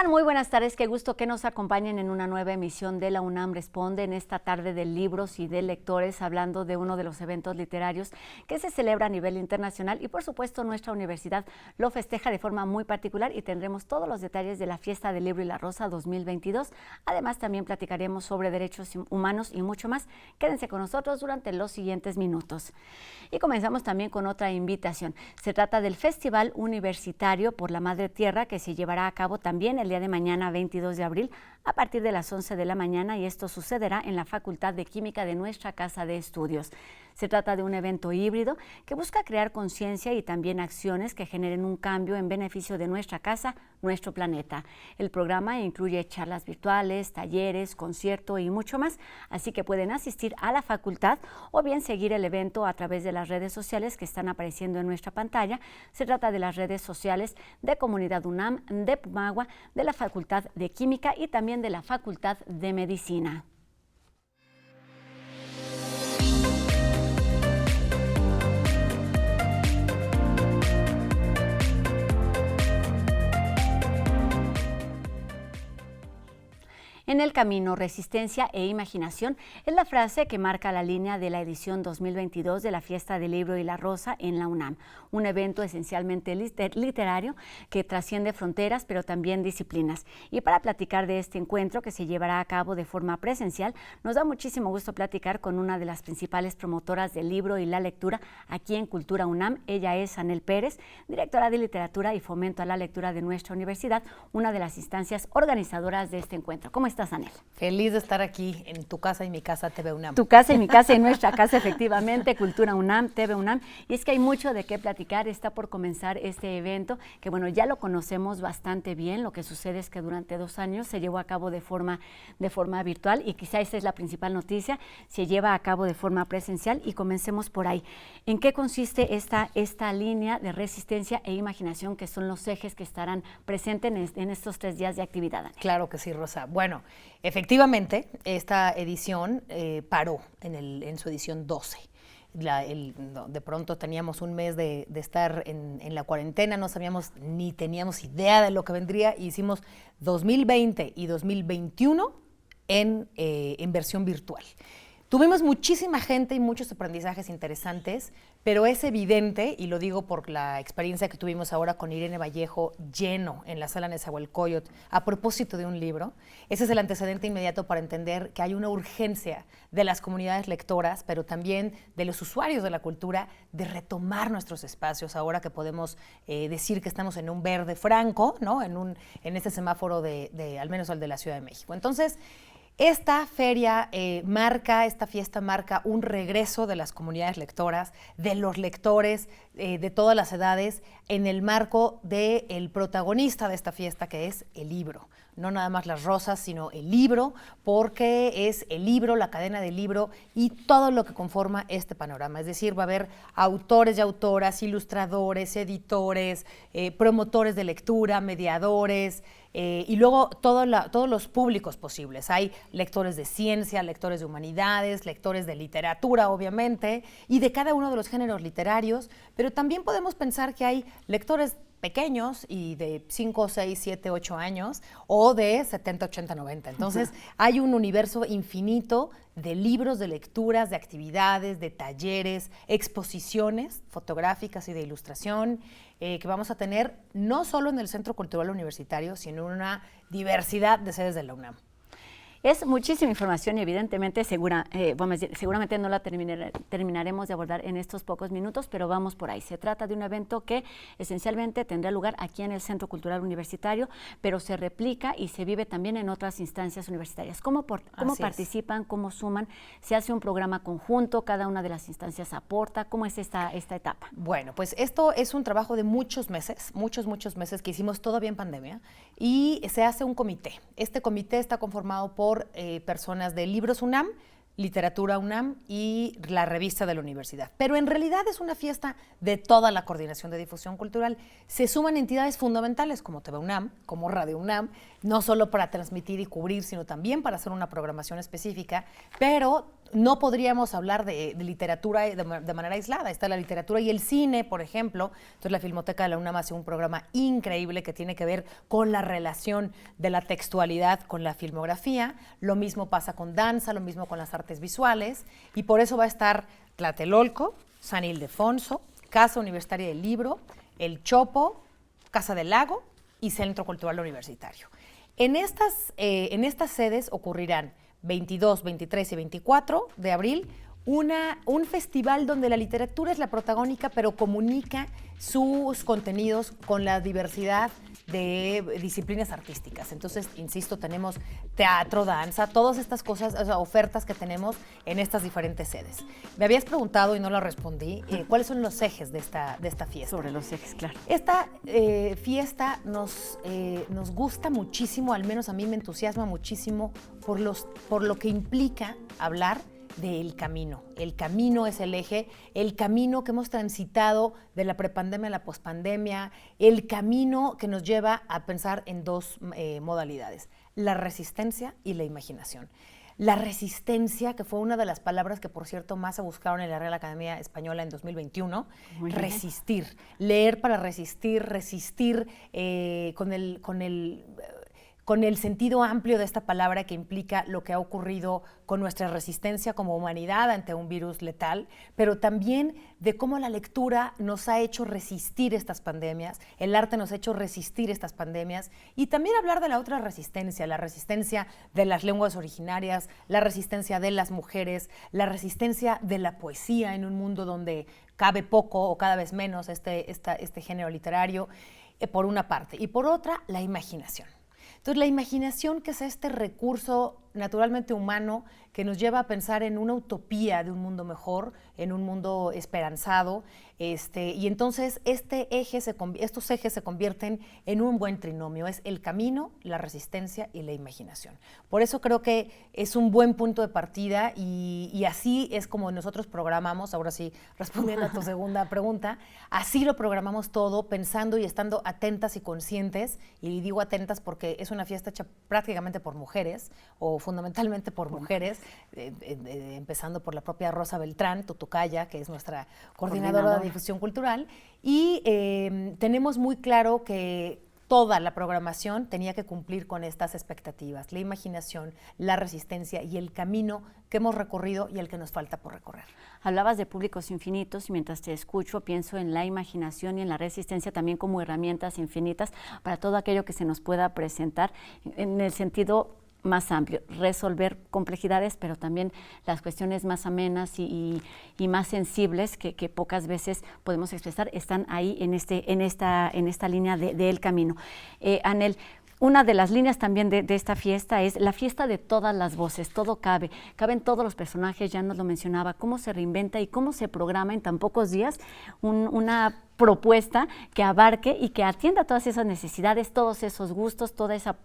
tal? Muy buenas tardes, qué gusto que nos acompañen en una nueva emisión de la UNAM Responde en esta tarde de libros y de lectores, hablando de uno de los eventos literarios que se celebra a nivel internacional y por supuesto nuestra universidad lo festeja de forma muy particular y tendremos todos los detalles de la Fiesta del Libro y la Rosa 2022. Además también platicaremos sobre derechos humanos y mucho más. Quédense con nosotros durante los siguientes minutos. Y comenzamos también con otra invitación. Se trata del Festival Universitario por la Madre Tierra que se llevará a cabo también el día de mañana, 22 de abril, a partir de las 11 de la mañana, y esto sucederá en la Facultad de Química de nuestra Casa de Estudios. Se trata de un evento híbrido que busca crear conciencia y también acciones que generen un cambio en beneficio de nuestra casa, nuestro planeta. El programa incluye charlas virtuales, talleres, concierto y mucho más, así que pueden asistir a la facultad o bien seguir el evento a través de las redes sociales que están apareciendo en nuestra pantalla. Se trata de las redes sociales de Comunidad UNAM, de Pumagua, de la Facultad de Química y también de la Facultad de Medicina. En el camino, resistencia e imaginación es la frase que marca la línea de la edición 2022 de la Fiesta del Libro y la Rosa en la UNAM, un evento esencialmente literario que trasciende fronteras pero también disciplinas. Y para platicar de este encuentro que se llevará a cabo de forma presencial, nos da muchísimo gusto platicar con una de las principales promotoras del libro y la lectura aquí en Cultura UNAM. Ella es Anel Pérez, directora de Literatura y Fomento a la Lectura de nuestra universidad, una de las instancias organizadoras de este encuentro. ¿Cómo estás, Anel? Feliz de estar aquí en tu casa y mi casa, TV UNAM. Tu casa y mi casa y nuestra casa, efectivamente, Cultura UNAM, TV UNAM. Y es que hay mucho de qué platicar. Está por comenzar este evento, que bueno, ya lo conocemos bastante bien. Lo que sucede es que durante 2 años se llevó a cabo de forma virtual, y quizá esa es la principal noticia, se lleva a cabo de forma presencial, y comencemos por ahí. ¿En qué consiste esta línea de resistencia e imaginación, que son los ejes que estarán presentes en estos 3 días de actividad, Anel? Claro que sí, Rosa. Bueno, efectivamente, esta edición paró en su edición 12. De pronto teníamos un mes de estar en la cuarentena, no sabíamos ni teníamos idea de lo que vendría, y hicimos 2020 y 2021 en versión virtual. Tuvimos muchísima gente y muchos aprendizajes interesantes, pero es evidente, y lo digo por la experiencia que tuvimos ahora con Irene Vallejo, lleno en la sala Nezahualcóyotl a propósito de un libro. Ese es el antecedente inmediato para entender que hay una urgencia de las comunidades lectoras, pero también de los usuarios de la cultura, de retomar nuestros espacios ahora que podemos decir que estamos en un verde franco, ¿no? En este semáforo al menos el de la Ciudad de México. Entonces, esta fiesta marca un regreso de las comunidades lectoras, de los lectores de todas las edades, en el marco del protagonista de esta fiesta, que es el libro. No nada más las rosas, sino el libro, porque es el libro, la cadena del libro y todo lo que conforma este panorama. Es decir, va a haber autores y autoras, ilustradores, editores, promotores de lectura, mediadores, y luego todos los públicos posibles. Hay lectores de ciencia, lectores de humanidades, lectores de literatura, obviamente, y de cada uno de los géneros literarios, pero también podemos pensar que hay lectores pequeños y de 5, 6, 7, 8 años, o de 70, 80, 90. Entonces, hay un universo infinito de libros, de lecturas, de actividades, de talleres, exposiciones fotográficas y de ilustración, que vamos a tener no solo en el Centro Cultural Universitario, sino en una diversidad de sedes de la UNAM. Es muchísima información y evidentemente seguramente no la terminaremos de abordar en estos pocos minutos, pero vamos por ahí. Se trata de un evento que esencialmente tendrá lugar aquí en el Centro Cultural Universitario, pero se replica y se vive también en otras instancias universitarias. ¿Cómo participan? ¿Cómo suman? ¿Se hace un programa conjunto? ¿Cada una de las instancias aporta? ¿Cómo es esta etapa? Bueno, pues esto es un trabajo de muchos meses que hicimos todavía en pandemia, y se hace un comité. Este comité está conformado por personas de Libros UNAM, Literatura UNAM y la revista de la universidad. Pero en realidad es una fiesta de toda la Coordinación de Difusión Cultural. Se suman entidades fundamentales como TV UNAM, como Radio UNAM, no solo para transmitir y cubrir, sino también para hacer una programación específica, pero no podríamos hablar de literatura de manera aislada. Está la literatura y el cine, por ejemplo. Entonces la Filmoteca de la UNAM hace un programa increíble que tiene que ver con la relación de la textualidad con la filmografía. Lo mismo pasa con danza, lo mismo con las artes visuales. Y por eso va a estar Tlatelolco, San Ildefonso, Casa Universitaria del Libro, El Chopo, Casa del Lago y Centro Cultural Universitario. En estas sedes ocurrirán 22, 23 y 24 de abril un festival donde la literatura es la protagónica, pero comunica sus contenidos con la diversidad de disciplinas artísticas. Entonces, insisto, tenemos teatro, danza, todas estas cosas, o sea, ofertas que tenemos en estas diferentes sedes. Me habías preguntado y no lo respondí, ¿cuáles son los ejes de esta fiesta? Sobre los ejes, claro. Esta fiesta nos gusta muchísimo, al menos a mí me entusiasma muchísimo por lo que implica hablar del camino. El camino es el eje, el camino que hemos transitado de la prepandemia a la pospandemia, el camino que nos lleva a pensar en dos modalidades, la resistencia y la imaginación. La resistencia, que fue una de las palabras que, por cierto, más se buscaron en la Real Academia Española en 2021, resistir, leer para resistir con el sentido amplio de esta palabra que implica lo que ha ocurrido con nuestra resistencia como humanidad ante un virus letal, pero también de cómo la lectura nos ha hecho resistir estas pandemias, el arte nos ha hecho resistir estas pandemias, y también hablar de la otra resistencia, la resistencia de las lenguas originarias, la resistencia de las mujeres, la resistencia de la poesía en un mundo donde cabe poco o cada vez menos este género literario, por una parte, y por otra, la imaginación. Entonces, la imaginación, que es este recurso naturalmente humano que nos lleva a pensar en una utopía de un mundo mejor, en un mundo esperanzado, y entonces estos ejes se convierten en un buen trinomio, es el camino, la resistencia y la imaginación. Por eso creo que es un buen punto de partida y así es como nosotros programamos, ahora sí, respondiendo a tu segunda pregunta, así lo programamos todo, pensando y estando atentas y conscientes, y digo atentas porque es una fiesta hecha prácticamente por mujeres, o fundamentalmente por mujeres, empezando por la propia Rosa Beltrán, tu tocaya, que es nuestra coordinadora de difusión cultural, y tenemos muy claro que toda la programación tenía que cumplir con estas expectativas, la imaginación, la resistencia y el camino que hemos recorrido y el que nos falta por recorrer. Hablabas de públicos infinitos y mientras te escucho pienso en la imaginación y en la resistencia también como herramientas infinitas para todo aquello que se nos pueda presentar en el sentido más amplio, resolver complejidades, pero también las cuestiones más amenas y más sensibles que pocas veces podemos expresar, están ahí en esta línea del camino. Anel, una de las líneas también de esta fiesta es la fiesta de todas las voces, todo caben todos los personajes, ya nos lo mencionaba, cómo se reinventa y cómo se programa en tan pocos días una propuesta que abarque y que atienda todas esas necesidades, todos esos gustos, toda esas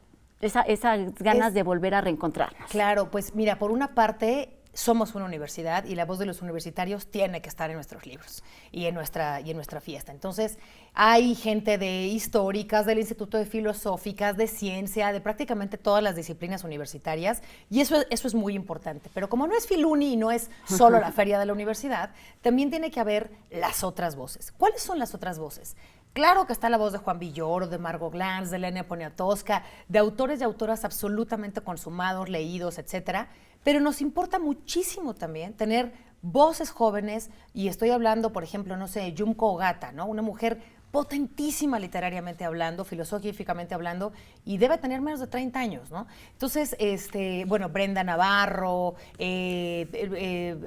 ganas de volver a reencontrarnos. Claro, pues mira, por una parte somos una universidad y la voz de los universitarios tiene que estar en nuestros libros y en nuestra fiesta. Entonces, hay gente de históricas, del Instituto de Filosóficas, de ciencia, de prácticamente todas las disciplinas universitarias, y eso es muy importante. Pero como no es Filuni y no es solo la feria de la universidad, también tiene que haber las otras voces. ¿Cuáles son las otras voces? Claro que está la voz de Juan Villoro, de Margot Glantz, de Elena Poniatowska, de autores y autoras absolutamente consumados, leídos, etcétera, pero nos importa muchísimo también tener voces jóvenes, y estoy hablando, por ejemplo, no sé, Junko Ogata, ¿no? Una mujer potentísima literariamente hablando, filosóficamente hablando, y debe tener menos de 30 años, ¿no? Entonces, bueno, Brenda Navarro,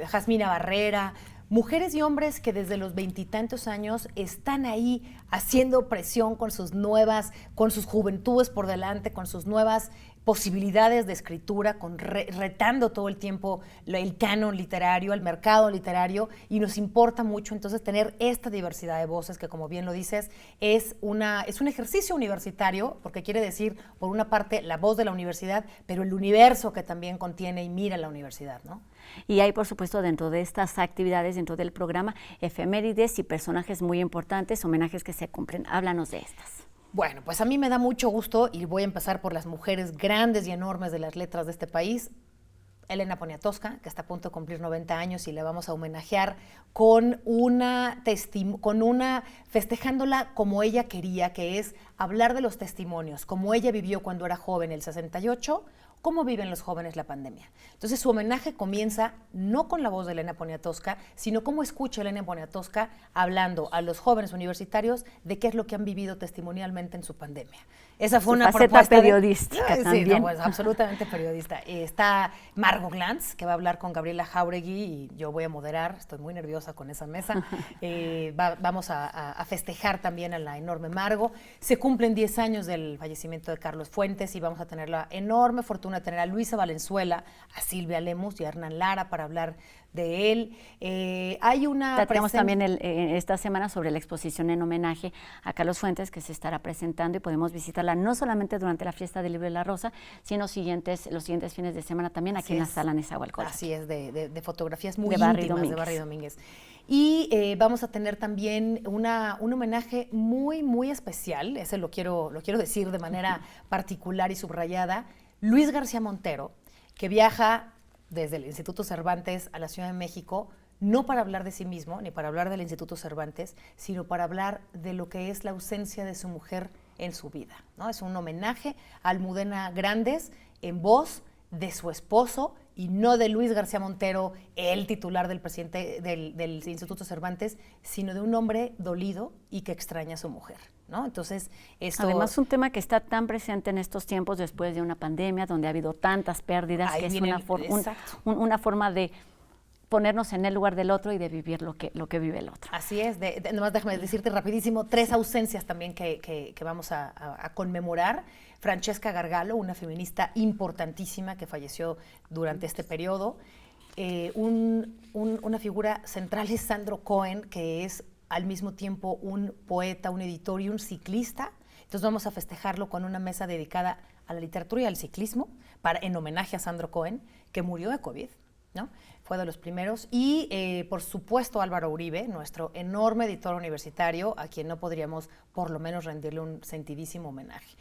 Jasmina Barrera, mujeres y hombres que desde los 20 y tantos años están ahí haciendo presión con sus juventudes por delante, con sus nuevas posibilidades de escritura, retando todo el tiempo el canon literario, el mercado literario, y nos importa mucho entonces tener esta diversidad de voces que, como bien lo dices, es un ejercicio universitario, porque quiere decir, por una parte, la voz de la universidad, pero el universo que también contiene y mira la universidad, ¿no? Y hay, por supuesto, dentro de estas actividades, dentro del programa, efemérides y personajes muy importantes, homenajes que se cumplen. Háblanos de estas. Bueno, pues a mí me da mucho gusto y voy a empezar por las mujeres grandes y enormes de las letras de este país. Elena Poniatowska, que está a punto de cumplir 90 años y le vamos a homenajear con festejándola como ella quería, que es hablar de los testimonios, como ella vivió cuando era joven, el 68, cómo viven los jóvenes la pandemia. Entonces su homenaje comienza no con la voz de Elena Poniatowska, sino cómo escucha Elena Poniatowska hablando a los jóvenes universitarios de qué es lo que han vivido testimonialmente en su pandemia. Esa fue una faceta propuesta periodística también. Sí, no, pues, absolutamente periodista. Está Margot Glantz, que va a hablar con Gabriela Jáuregui y yo voy a moderar, estoy muy nerviosa con esa mesa. Vamos a festejar también a la enorme Margot. Se cumplen 10 años del fallecimiento de Carlos Fuentes y vamos a tener la enorme fortuna de tener a Luisa Valenzuela, a Silvia Lemus y a Hernán Lara para hablar de él. Hay una tenemos también esta semana sobre la exposición en homenaje a Carlos Fuentes, que se estará presentando y podemos visitarla no solamente durante la fiesta del Libro de la Rosa, sino los siguientes fines de semana también aquí en la Sala Nezahualcóyotl. Así es, de fotografías muy íntimas de Barry Domínguez. Y vamos a tener también un homenaje muy, muy especial, ese lo quiero decir de manera particular y subrayada, Luis García Montero, que viaja desde el Instituto Cervantes a la Ciudad de México, no para hablar de sí mismo, ni para hablar del Instituto Cervantes, sino para hablar de lo que es la ausencia de su mujer en su vida, ¿no? Es un homenaje a Almudena Grandes en voz de su esposo y no de Luis García Montero, el titular del presidente del Instituto Cervantes, sino de un hombre dolido y que extraña a su mujer, ¿no? Entonces, esto... Además, un tema que está tan presente en estos tiempos después de una pandemia, donde ha habido tantas pérdidas, que es una forma de ponernos en el lugar del otro y de vivir lo que vive el otro. Así es. Nomás déjame decirte rapidísimo, 3 ausencias también que vamos a conmemorar. Francesca Gargalo, una feminista importantísima que falleció durante este periodo. Una figura central es Sandro Cohen, que es al mismo tiempo un poeta, un editor y un ciclista. Entonces vamos a festejarlo con una mesa dedicada a la literatura y al ciclismo, en homenaje a Sandro Cohen, que murió de COVID, ¿no? Fue de los primeros. Y, por supuesto, Álvaro Uribe, nuestro enorme editor universitario, a quien no podríamos por lo menos rendirle un sentidísimo homenaje.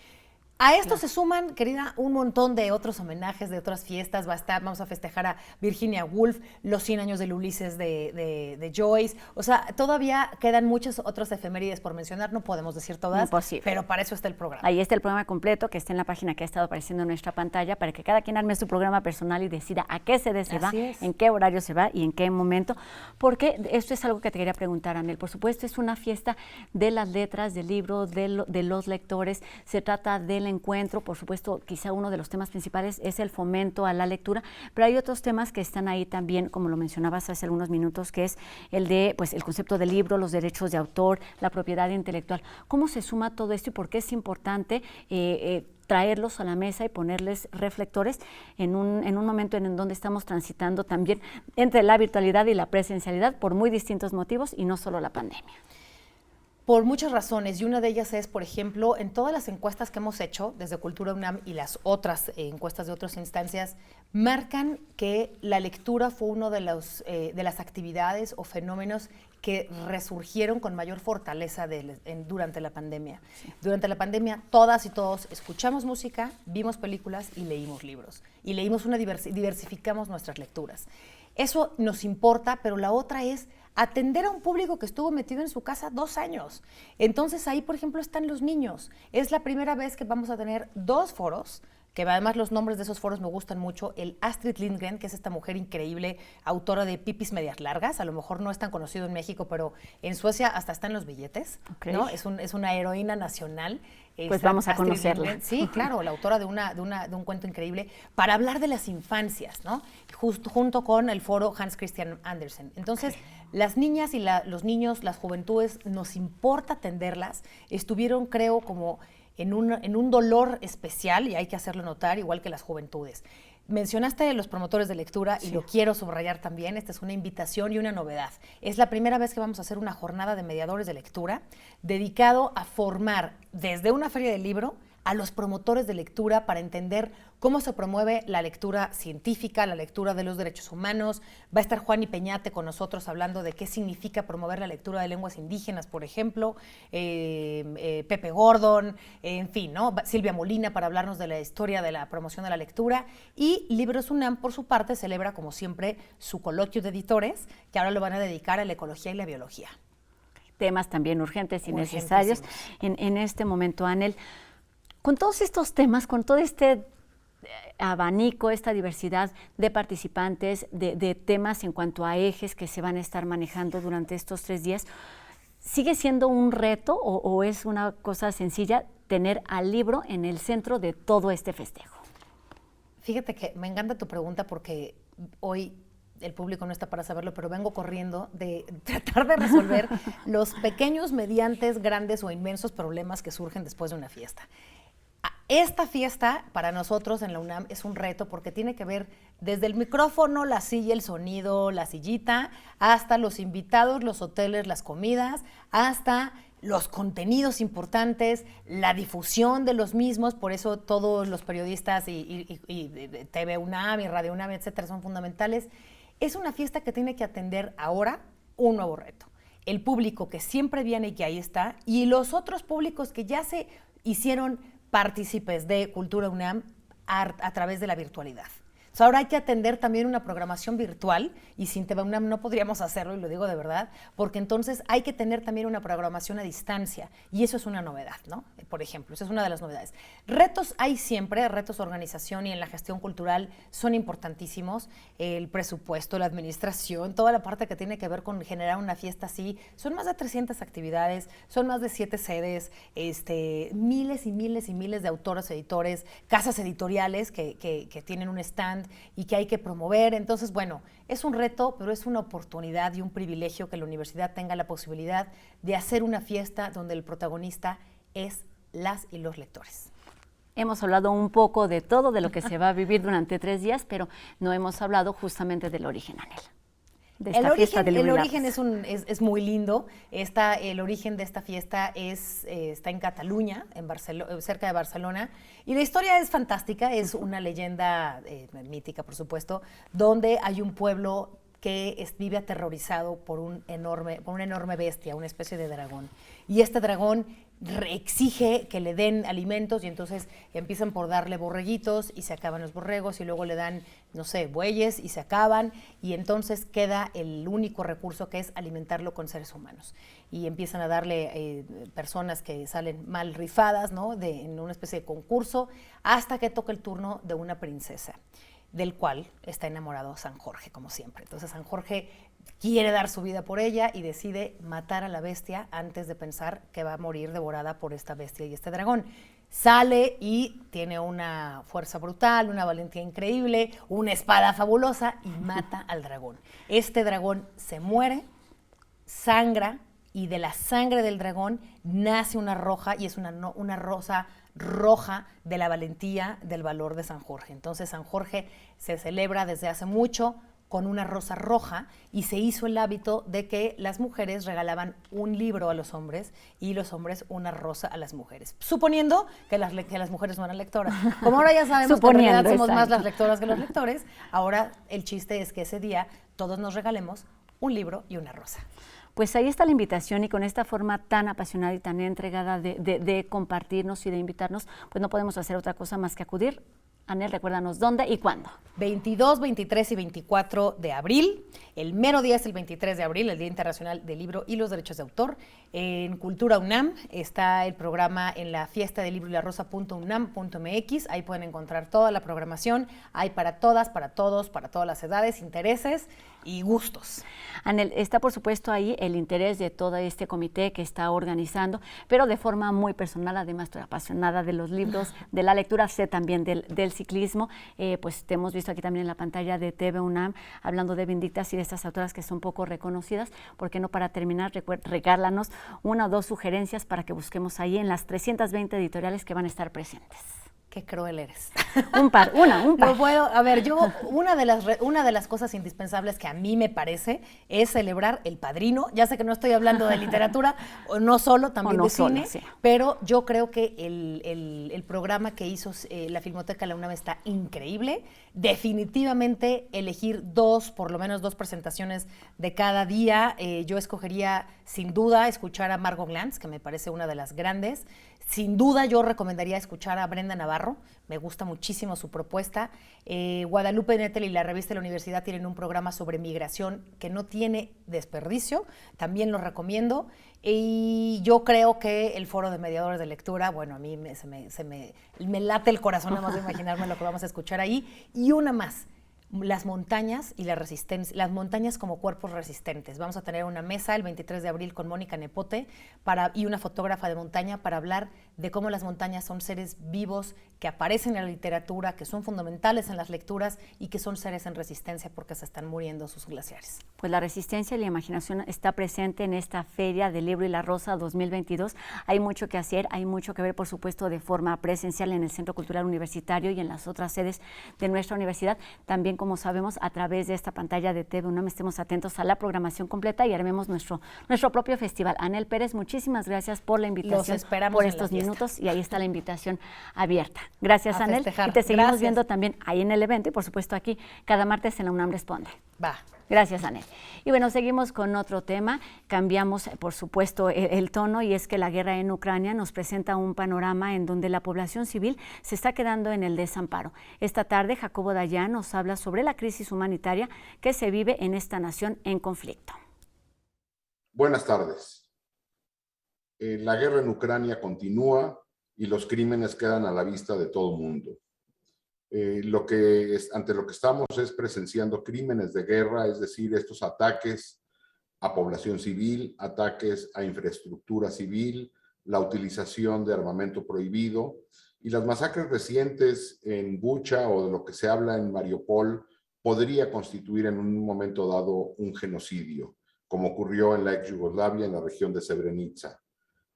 A esto se suman, querida, un montón de otros homenajes, de otras fiestas. Vamos a festejar a Virginia Woolf, los 100 años del Ulises de Joyce. O sea, todavía quedan muchas otras efemérides por mencionar, no podemos decir todas, imposible, pero para eso está el programa. Ahí está el programa completo, que está en la página que ha estado apareciendo en nuestra pantalla, para que cada quien arme su programa personal y decida a qué sede se va, en qué horario se va y en qué momento. Porque esto es algo que te quería preguntar, Anel. Por supuesto, es una fiesta de las letras, del libro, de los lectores. Se trata del encuentro, por supuesto, quizá uno de los temas principales es el fomento a la lectura, pero hay otros temas que están ahí también, como lo mencionabas hace algunos minutos, que es el de, pues, el concepto del libro, los derechos de autor, la propiedad intelectual. ¿Cómo se suma todo esto y por qué es importante traerlos a la mesa y ponerles reflectores en un momento en donde estamos transitando también entre la virtualidad y la presencialidad por muy distintos motivos y no solo la pandemia? Por muchas razones, y una de ellas es, por ejemplo, en todas las encuestas que hemos hecho desde Cultura UNAM y las otras encuestas de otras instancias, marcan que la lectura fue uno de las actividades o fenómenos que resurgieron con mayor fortaleza durante la pandemia. Sí. Durante la pandemia, todas y todos escuchamos música, vimos películas y leímos libros. Y diversificamos nuestras lecturas. Eso nos importa, pero la otra es atender a un público que estuvo metido en su casa 2 años. Entonces ahí, por ejemplo, están los niños. Es la primera vez que vamos a tener 2 foros, que además los nombres de esos foros me gustan mucho. El Astrid Lindgren, que es esta mujer increíble, autora de Pipis Medias Largas. A lo mejor no es tan conocido en México, pero en Suecia hasta está en los billetes, okay, ¿no? Es una heroína nacional. Pues vamos a conocerla. Sí, claro, la autora de un cuento increíble para hablar de las infancias, ¿no? Junto con el foro Hans Christian Andersen. Entonces, las niñas y los niños, las juventudes, nos importa atenderlas. Estuvieron, creo, como en un dolor especial, y hay que hacerlo notar, igual que las juventudes. Mencionaste los promotores de lectura, sí, y lo quiero subrayar también. Esta es una invitación y una novedad. Es la primera vez que vamos a hacer una jornada de mediadores de lectura dedicado a formar desde una feria del libro a los promotores de lectura para entender cómo se promueve la lectura científica, la lectura de los derechos humanos. Va a estar Juan y Peñate con nosotros hablando de qué significa promover la lectura de lenguas indígenas, por ejemplo, Pepe Gordon, en fin, ¿no? Silvia Molina para hablarnos de la historia de la promoción de la lectura. Y Libros UNAM, por su parte, celebra, como siempre, su coloquio de editores, que ahora lo van a dedicar a la ecología y la biología. Temas también urgentes y necesarios en este momento, Anel. Con todos estos temas, con todo este abanico, esta diversidad de participantes, de temas en cuanto a ejes que se van a estar manejando durante estos 3 días, ¿sigue siendo un reto o es una cosa sencilla tener al libro en el centro de todo este festejo? Fíjate que me encanta tu pregunta porque hoy el público no está para saberlo, pero vengo corriendo de tratar de resolver los pequeños, mediantes, grandes o inmensos problemas que surgen después de una fiesta. Esta fiesta para nosotros en la UNAM es un reto porque tiene que ver desde el micrófono, la silla, el sonido, la sillita, hasta los invitados, los hoteles, las comidas, hasta los contenidos importantes, la difusión de los mismos. Por eso todos los periodistas y TV UNAM y Radio UNAM, etcétera, son fundamentales. Es una fiesta que tiene que atender ahora un nuevo reto. El público que siempre viene y que ahí está, y los otros públicos que ya se hicieron partícipes de Cultura UNAM a través de la virtualidad. O sea, ahora hay que atender también una programación virtual y sin TV UNAM no podríamos hacerlo, y lo digo de verdad, porque entonces hay que tener también una programación a distancia y eso es una novedad, ¿no? Por ejemplo, esa es una de las novedades. Retos hay siempre, retos de organización y en la gestión cultural son importantísimos, el presupuesto, la administración, toda la parte que tiene que ver con generar una fiesta así. Son más de 300 actividades, son más de 7 sedes, miles y miles y miles de autores, editores, casas editoriales que tienen un stand y que hay que promover. Entonces, bueno, es un reto, pero es una oportunidad y un privilegio que la universidad tenga la posibilidad de hacer una fiesta donde el protagonista es las y los lectores. Hemos hablado un poco de todo, de lo que se va a vivir durante 3 días, pero no hemos hablado justamente del origen, Anel. El origen es muy lindo. El origen de esta fiesta está en Cataluña, cerca de Barcelona, y la historia es fantástica. Es una leyenda mítica, por supuesto, donde hay un pueblo que vive aterrorizado por una enorme bestia, una especie de dragón. Y este dragón exige que le den alimentos y entonces empiezan por darle borreguitos y se acaban los borregos y luego le dan, no sé, bueyes y se acaban y entonces queda el único recurso que es alimentarlo con seres humanos. Y empiezan a darle personas que salen mal rifadas, ¿no? En una especie de concurso hasta que toca el turno de una princesa, del cual está enamorado San Jorge, como siempre. Entonces San Jorge quiere dar su vida por ella y decide matar a la bestia antes de pensar que va a morir devorada por esta bestia y este dragón. Sale y tiene una fuerza brutal, una valentía increíble, una espada fabulosa y mata al dragón. Este dragón se muere, sangra y de la sangre del dragón nace una roja y es una rosa roja de la valentía, del valor de San Jorge. Entonces San Jorge se celebra desde hace mucho con una rosa roja y se hizo el hábito de que las mujeres regalaban un libro a los hombres y los hombres una rosa a las mujeres, suponiendo que las mujeres no eran lectoras. Como ahora ya sabemos que en realidad somos más las lectoras que los lectores, ahora el chiste es que ese día todos nos regalemos un libro y una rosa. Pues ahí está la invitación y con esta forma tan apasionada y tan entregada de compartirnos y de invitarnos, pues no podemos hacer otra cosa más que acudir. Anel, recuérdanos dónde y cuándo. 22, 23 y 24 de abril. El mero día es el 23 de abril, el Día Internacional del Libro y los Derechos de Autor. En Cultura UNAM está el programa en la fiesta del libro y la rosa.unam.mx. Ahí pueden encontrar toda la programación. Hay para todas, para todos, para todas las edades, intereses y gustos. Anel, está por supuesto ahí el interés de todo este comité que está organizando, pero de forma muy personal. Además, estoy apasionada de los libros, de la lectura, sé también del ciclismo. Pues te hemos visto aquí también en la pantalla de TV UNAM hablando de Vindictas y de estas autoras que son poco reconocidas. ¿Por qué no, para terminar, regálanos 1 o 2 sugerencias para que busquemos ahí en las 320 editoriales que van a estar presentes? Qué cruel eres. Un par. No puedo, a ver, una de las cosas indispensables que a mí me parece es celebrar El Padrino. Ya sé que no estoy hablando de literatura, o no solo, también de cine, sí. Pero yo creo que el programa que hizo la Filmoteca de la UNAM está increíble. Definitivamente elegir por lo menos dos presentaciones de cada día. Yo escogería, sin duda, escuchar a Margot Glantz, que me parece una de las grandes. Sin duda yo recomendaría escuchar a Brenda Navarro, me gusta muchísimo su propuesta. Guadalupe Nettel y la revista de la universidad tienen un programa sobre migración que no tiene desperdicio, también lo recomiendo. Y yo creo que el foro de mediadores de lectura, bueno, a mí me late el corazón nada más de imaginarme lo que vamos a escuchar ahí. Y una más. Las montañas y la resistencia, las montañas como cuerpos resistentes. Vamos a tener una mesa el 23 de abril con Mónica Nepote y una fotógrafa de montaña para hablar de cómo las montañas son seres vivos que aparecen en la literatura, que son fundamentales en las lecturas y que son seres en resistencia porque se están muriendo sus glaciares. Pues la resistencia y la imaginación está presente en esta Feria del Libro y la Rosa 2022. Hay mucho que hacer, hay mucho que ver, por supuesto, de forma presencial en el Centro Cultural Universitario y en las otras sedes de nuestra universidad. También, como sabemos, a través de esta pantalla de TV UNAM, estemos atentos a la programación completa y armemos nuestro propio festival. Anel Pérez, muchísimas gracias por la invitación. Los esperamos por estos minutos y ahí está la invitación abierta. Gracias, Anel. Y te seguimos viendo también ahí en el evento y, por supuesto, aquí cada martes en la UNAM Responde. Va. Gracias, Anel. Y bueno, seguimos con otro tema. Cambiamos, por supuesto, el tono, y es que la guerra en Ucrania nos presenta un panorama en donde la población civil se está quedando en el desamparo. Esta tarde, Jacobo Dayan nos habla sobre la crisis humanitaria que se vive en esta nación en conflicto. Buenas tardes. La guerra en Ucrania continúa y los crímenes quedan a la vista de todo el mundo. Ante lo que estamos es presenciando crímenes de guerra, es decir, estos ataques a población civil, ataques a infraestructura civil, la utilización de armamento prohibido y las masacres recientes en Bucha o de lo que se habla en Mariupol podría constituir en un momento dado un genocidio, como ocurrió en la ex Yugoslavia en la región de Srebrenica.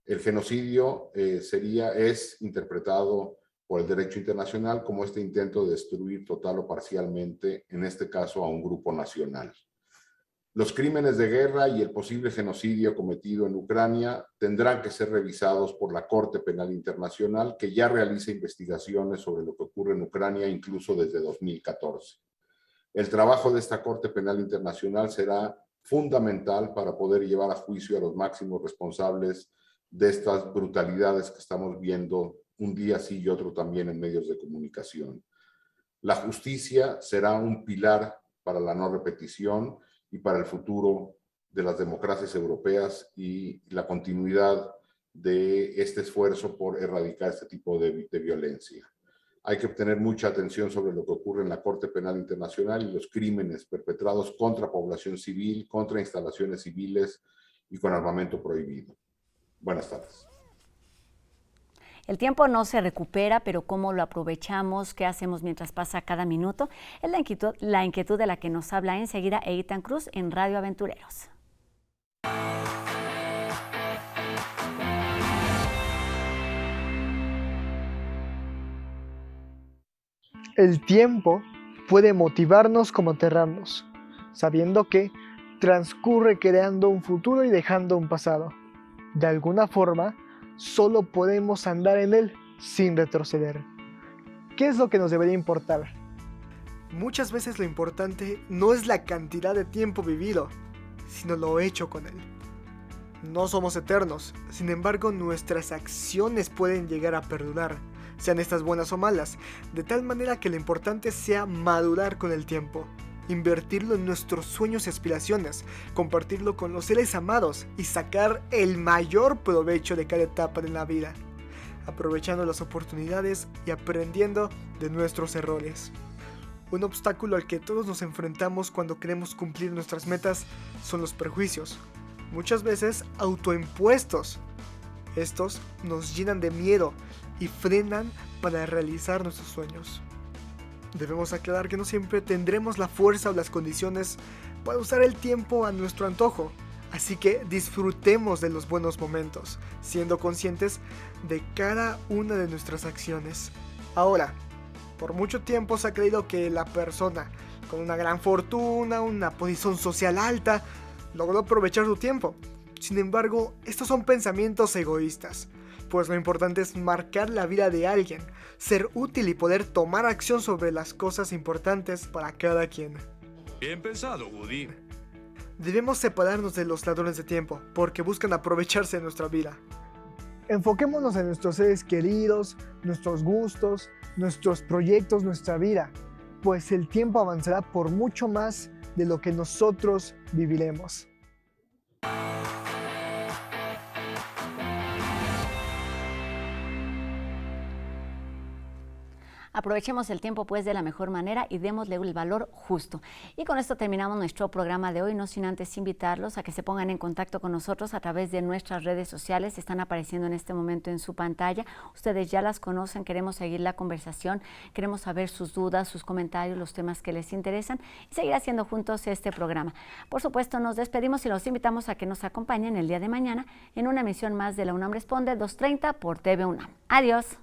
El genocidio es interpretado por el derecho internacional como este intento de destruir total o parcialmente, en este caso, a un grupo nacional. Los crímenes de guerra y el posible genocidio cometido en Ucrania tendrán que ser revisados por la Corte Penal Internacional, que ya realiza investigaciones sobre lo que ocurre en Ucrania incluso desde 2014. El trabajo de esta Corte Penal Internacional será fundamental para poder llevar a juicio a los máximos responsables de estas brutalidades que estamos viendo un día sí y otro también en medios de comunicación. La justicia será un pilar para la no repetición y para el futuro de las democracias europeas y la continuidad de este esfuerzo por erradicar este tipo de violencia. Hay que tener mucha atención sobre lo que ocurre en la Corte Penal Internacional y los crímenes perpetrados contra población civil, contra instalaciones civiles y con armamento prohibido. Buenas tardes. El tiempo no se recupera, pero cómo lo aprovechamos, qué hacemos mientras pasa cada minuto, es la inquietud de la que nos habla enseguida Eitan Cruz en Radio Aventureros. El tiempo puede motivarnos como aterrarnos, sabiendo que transcurre creando un futuro y dejando un pasado. De alguna forma, solo podemos andar en él sin retroceder. ¿Qué es lo que nos debería importar? Muchas veces lo importante no es la cantidad de tiempo vivido, sino lo hecho con él. No somos eternos, sin embargo nuestras acciones pueden llegar a perdurar, sean estas buenas o malas, de tal manera que lo importante sea madurar con el tiempo, invertirlo en nuestros sueños y aspiraciones, compartirlo con los seres amados y sacar el mayor provecho de cada etapa de la vida, aprovechando las oportunidades y aprendiendo de nuestros errores. Un obstáculo al que todos nos enfrentamos cuando queremos cumplir nuestras metas son los prejuicios, muchas veces autoimpuestos. Estos nos llenan de miedo y frenan para realizar nuestros sueños. Debemos aclarar que no siempre tendremos la fuerza o las condiciones para usar el tiempo a nuestro antojo, así que disfrutemos de los buenos momentos, siendo conscientes de cada una de nuestras acciones. Ahora, por mucho tiempo se ha creído que la persona con una gran fortuna, una posición social alta, logró aprovechar su tiempo. Sin embargo, estos son pensamientos egoístas, pues lo importante es marcar la vida de alguien, ser útil y poder tomar acción sobre las cosas importantes para cada quien. Bien pensado, Woody. Debemos separarnos de los ladrones de tiempo, porque buscan aprovecharse de nuestra vida. Enfoquémonos en nuestros seres queridos, nuestros gustos, nuestros proyectos, nuestra vida, pues el tiempo avanzará por mucho más de lo que nosotros viviremos. Aprovechemos el tiempo pues de la mejor manera y démosle el valor justo. Y con esto terminamos nuestro programa de hoy, no sin antes invitarlos a que se pongan en contacto con nosotros a través de nuestras redes sociales. Están apareciendo en este momento en su pantalla. Ustedes ya las conocen, queremos seguir la conversación, queremos saber sus dudas, sus comentarios, los temas que les interesan y seguir haciendo juntos este programa. Por supuesto, nos despedimos y los invitamos a que nos acompañen el día de mañana en una emisión más de La UNAM Responde, 2:30 por TV UNAM. Adiós.